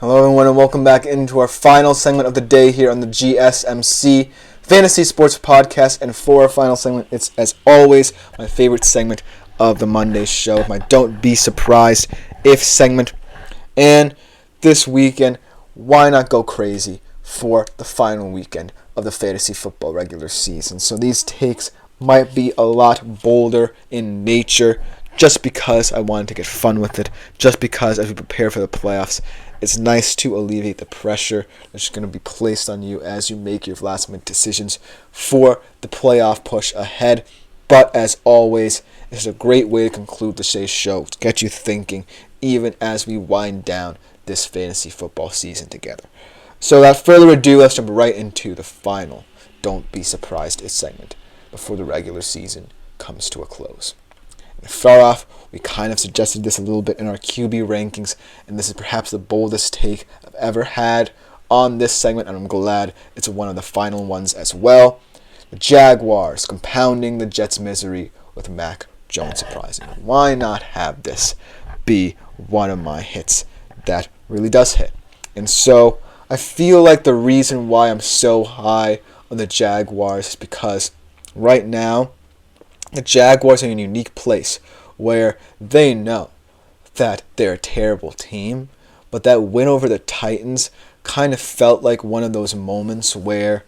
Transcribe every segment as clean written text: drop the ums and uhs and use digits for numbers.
Hello everyone and welcome back into our final segment of the day here on the GSMC Fantasy Sports Podcast. And for our final segment, it's as always my favorite segment of the Monday show, my Don't Be Surprised If segment. And this weekend, why not go crazy for the final weekend of the fantasy football regular season? So these takes might be a lot bolder in nature just because I wanted to get fun with it, just because as we prepare for the playoffs, it's nice to alleviate the pressure that's going to be placed on you as you make your last-minute decisions for the playoff push ahead. But as always, it's a great way to conclude today's show, to get you thinking even as we wind down this fantasy football season together. So without further ado, let's jump right into the final Don't Be Surprised If segment before the regular season comes to a close. And far off, we kind of suggested this a little bit in our QB rankings, and this is perhaps the boldest take I've ever had on this segment, and I'm glad it's one of the final ones as well. The Jaguars compounding the Jets' misery with Mac Jones surprising. Why not have this be one of my hits that really does hit? And so I feel like the reason why I'm so high on the Jaguars is because right now the Jaguars are in a unique place where they know that they're a terrible team, but that win over the Titans kind of felt like one of those moments where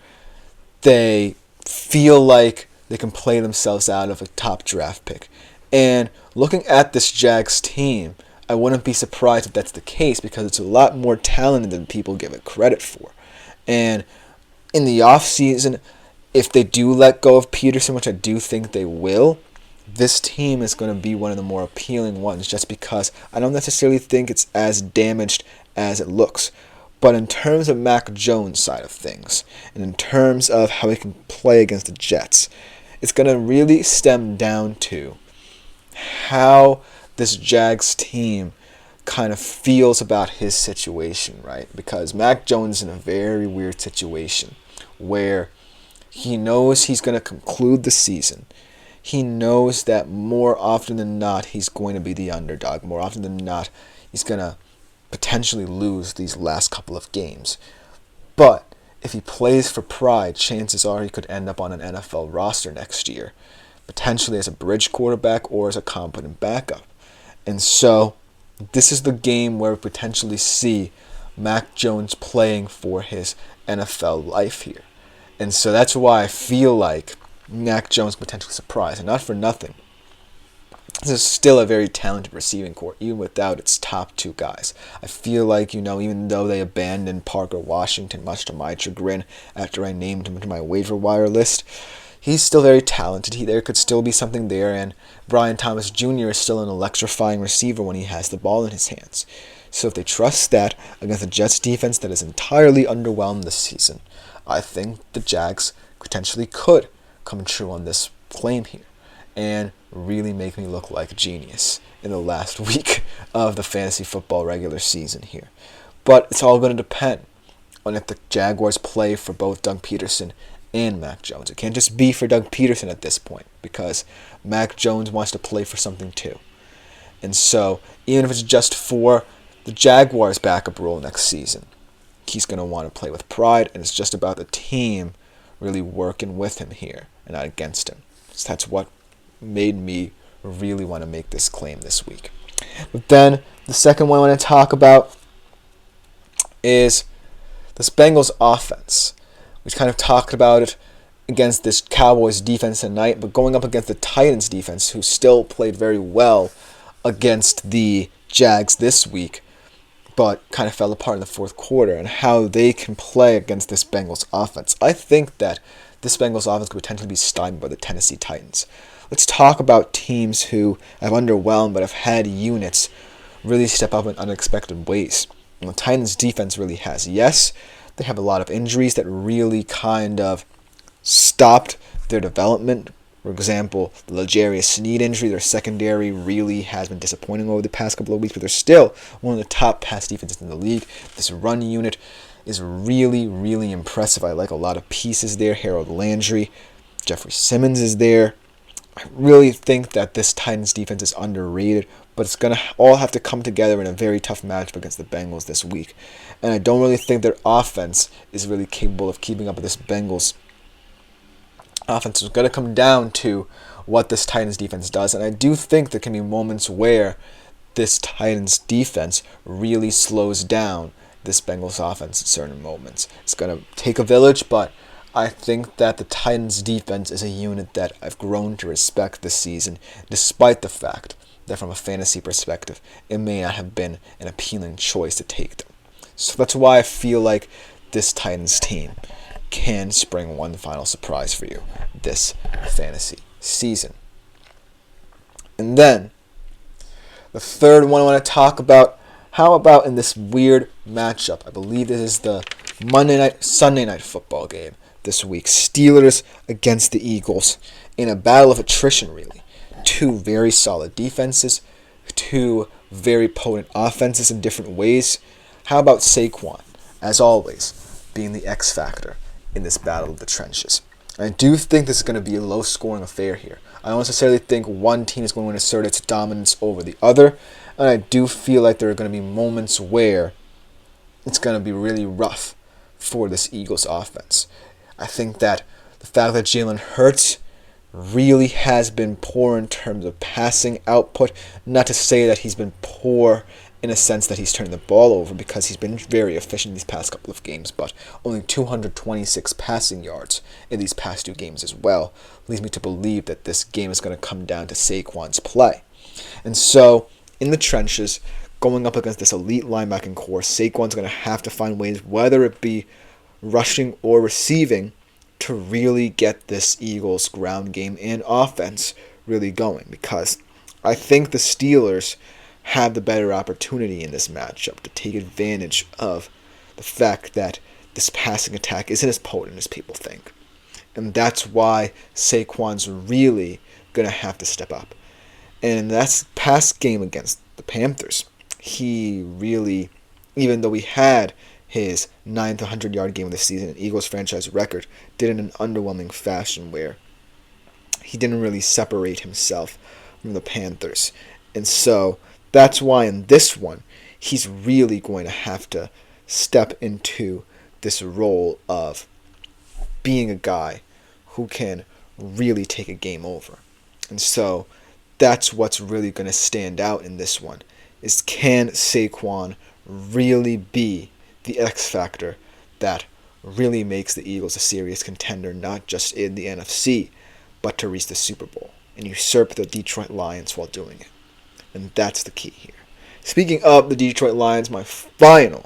they feel like they can play themselves out of a top draft pick. And looking at this Jags team, I wouldn't be surprised if that's the case because it's a lot more talented than people give it credit for. And in the offseason, if they do let go of Peterson, which I do think they will, this team is going to be one of the more appealing ones just because I don't necessarily think it's as damaged as it looks. But in terms of Mac Jones' side of things, and in terms of how he can play against the Jets, it's going to really stem down to how this Jags team kind of feels about his situation, right? Because Mac Jones is in a very weird situation where he knows he's going to conclude the season. He knows that more often than not, he's going to be the underdog. More often than not, he's going to potentially lose these last couple of games. But if he plays for pride, chances are he could end up on an NFL roster next year, potentially as a bridge quarterback or as a competent backup. And so this is the game where we potentially see Mac Jones playing for his NFL life here. And so that's why I feel like Mac Jones potentially surprised, and not for nothing. This is still a very talented receiving corps, even without its top two guys. I feel like, even though they abandoned Parker Washington, much to my chagrin, after I named him to my waiver wire list, he's still very talented. There could still be something there, and Brian Thomas Jr. is still an electrifying receiver when he has the ball in his hands. So if they trust that against a Jets defense that is entirely underwhelmed this season, I think the Jags potentially could come true on this claim here and really make me look like a genius in the last week of the fantasy football regular season here. But it's all going to depend on if the Jaguars play for both Doug Peterson and Mac Jones. It can't just be for Doug Peterson at this point because Mac Jones wants to play for something too. And so even if it's just for the Jaguars' backup role next season, he's going to want to play with pride, and it's just about the team really working with him here and not against him. So that's what made me really want to make this claim this week. But then the second one I want to talk about is this Bengals offense. We kind of talked about it against this Cowboys defense tonight, but going up against the Titans defense, who still played very well against the Jags this week, but kind of fell apart in the fourth quarter, and how they can play against this Bengals offense. I think that this Bengals offense could potentially be stymied by the Tennessee Titans. Let's talk about teams who have underwhelmed but have had units really step up in unexpected ways. And the Titans defense really has. Yes, they have a lot of injuries that really kind of stopped their development. For example, the L'Jarius Sneed injury, their secondary really has been disappointing over the past couple of weeks, but they're still one of the top pass defenses in the league. This run unit is really, really impressive. I like a lot of pieces there. Harold Landry, Jeffrey Simmons is there. I really think that this Titans defense is underrated, but it's going to all have to come together in a very tough matchup against the Bengals this week. And I don't really think their offense is really capable of keeping up with this Bengals offense. Is going to come down to what this Titans defense does. And I do think there can be moments where this Titans defense really slows down this Bengals offense at certain moments. It's going to take a village, but I think that the Titans defense is a unit that I've grown to respect this season, despite the fact that from a fantasy perspective, it may not have been an appealing choice to take them. So that's why I feel like this Titans team can spring one final surprise for you this fantasy season. And then, the third one I want to talk about, how about in this weird matchup? I believe this is the Sunday night football game this week. Steelers against the Eagles in a battle of attrition, really. Two very solid defenses, two very potent offenses in different ways. How about Saquon, as always, being the X factor in this battle of the trenches? I do think this is going to be a low-scoring affair here. I don't necessarily think one team is going to assert its dominance over the other, and I do feel like there are going to be moments where it's going to be really rough for this Eagles offense. I think that the fact that Jalen Hurts really has been poor in terms of passing output, not to say that he's been poor in a sense that he's turning the ball over, because he's been very efficient these past couple of games, but only 226 passing yards in these past two games as well, leads me to believe that this game is going to come down to Saquon's play. And so, in the trenches, going up against this elite linebacking core, Saquon's going to have to find ways, whether it be rushing or receiving, to really get this Eagles ground game and offense really going, because I think the Steelers have the better opportunity in this matchup to take advantage of the fact that this passing attack isn't as potent as people think. And that's why Saquon's really going to have to step up. And that's past game against the Panthers. He really, even though he had his 9th 100-yard game of the season, an Eagles franchise record, did it in an underwhelming fashion where he didn't really separate himself from the Panthers. And so that's why in this one, he's really going to have to step into this role of being a guy who can really take a game over. And so that's what's really going to stand out in this one, is can Saquon really be the X factor that really makes the Eagles a serious contender, not just in the NFC, but to reach the Super Bowl and usurp the Detroit Lions while doing it. And that's the key here. Speaking of the Detroit Lions, my final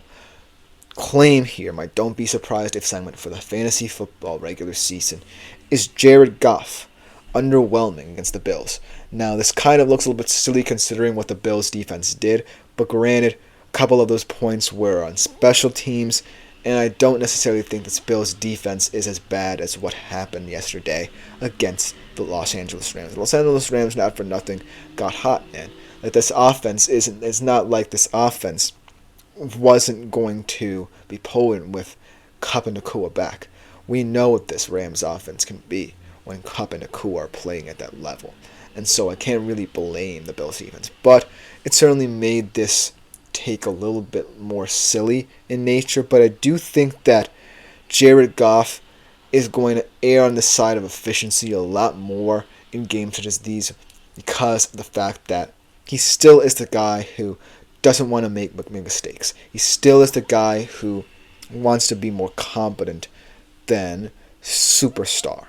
claim here, my don't be surprised if segment for the fantasy football regular season, is Jared Goff underwhelming against the Bills. Now, this kind of looks a little bit silly considering what the Bills defense did, but granted, a couple of those points were on special teams, and I don't necessarily think this Bills defense is as bad as what happened yesterday against the Los Angeles Rams. The Los Angeles Rams, not for nothing, got hot, man. Like, this offense it's not like this offense wasn't going to be potent with Kupp and Nakua back. We know what this Rams offense can be when Kupp and Nakua are playing at that level. And so I can't really blame the Bills defense. But it certainly made this take a little bit more silly in nature. But I do think that Jared Goff is going to err on the side of efficiency a lot more in games such as these, because of the fact that he still is the guy who doesn't want to make mistakes. He still is the guy who wants to be more competent than superstar.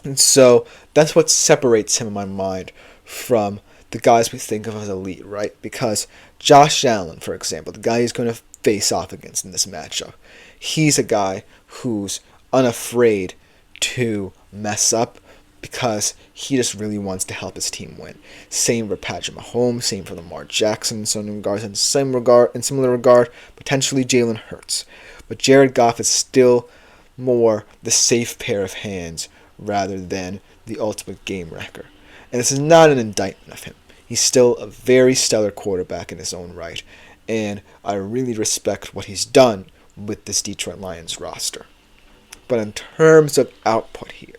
And so that's what separates him in my mind from the guys we think of as elite, right? Because Josh Allen, for example, the guy he's going to face off against in this matchup, he's a guy who's unafraid to mess up because he just really wants to help his team win. Same for Patrick Mahomes, same for Lamar Jackson in some regards, in similar regard, potentially Jalen Hurts. But Jared Goff is still more the safe pair of hands rather than the ultimate game wrecker. And this is not an indictment of him. He's still a very stellar quarterback in his own right, and I really respect what he's done with this Detroit Lions roster. But in terms of output here,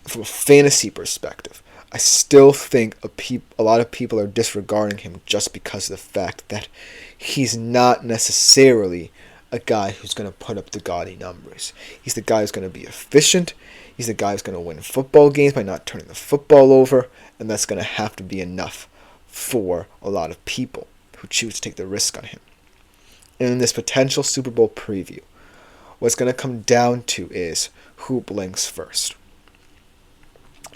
from a fantasy perspective, I still think a lot of people are disregarding him just because of the fact that he's not necessarily a guy who's going to put up the gaudy numbers. He's the guy who's going to be efficient. He's the guy who's going to win football games by not turning the football over, and that's going to have to be enough for a lot of people who choose to take the risk on him. And in this potential Super Bowl preview, what's going to come down to is who blinks first.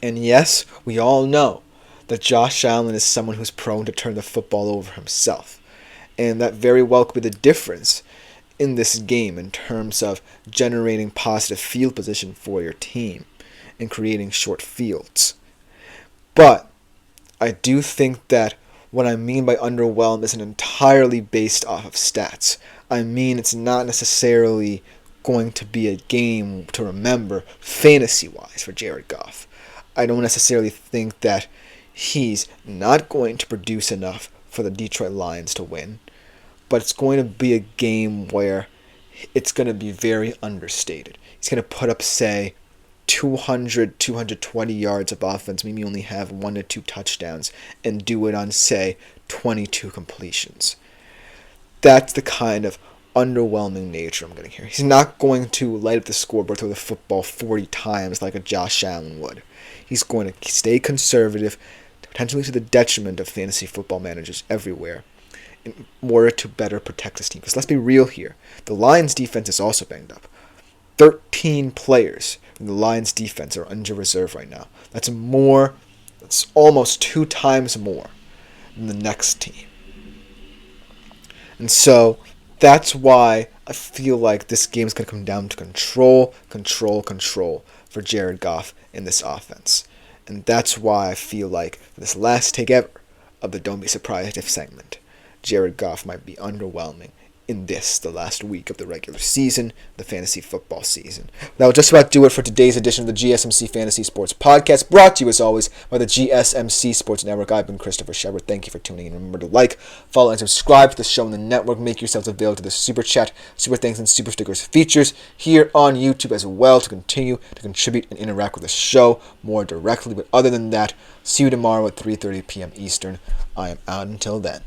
And yes, we all know that Josh Allen is someone who's prone to turn the football over himself. And that very well could be the difference in this game in terms of generating positive field position for your team and creating short fields. But I do think that what I mean by underwhelmed isn't entirely based off of stats. I mean it's not necessarily going to be a game to remember fantasy-wise for Jared Goff. I don't necessarily think that he's not going to produce enough for the Detroit Lions to win, but it's going to be a game where it's going to be very understated. He's going to put up, say, 200, 220 yards of offense, maybe only have 1 to 2 touchdowns, and do it on, say, 22 completions. That's the kind of underwhelming nature I'm getting here. He's not going to light up the scoreboard, throw the football 40 times like a Josh Allen would. He's going to stay conservative, potentially to the detriment of fantasy football managers everywhere, in order to better protect his team. Because let's be real here, the Lions defense is also banged up. 13 players in the Lions defense are under reserve right now. That's almost 2 times more than the next team. And so that's why I feel like this game is going to come down to control for Jared Goff in this offense. And that's why I feel like for this last take ever of the Don't Be Surprised If segment, Jared Goff might be underwhelming in the last week of the regular season, the fantasy football season. That will just about do it for today's edition of the GSMC Fantasy Sports Podcast, brought to you as always by the GSMC Sports Network. I've been Christopher Shepard. Thank you for tuning in. Remember to like, follow, and subscribe to the show on the network. Make yourselves available to the Super Chat, Super Thanks, and Super Stickers features here on YouTube as well to continue to contribute and interact with the show more directly. But other than that, see you tomorrow at 3:30 p.m. Eastern. I am out until then.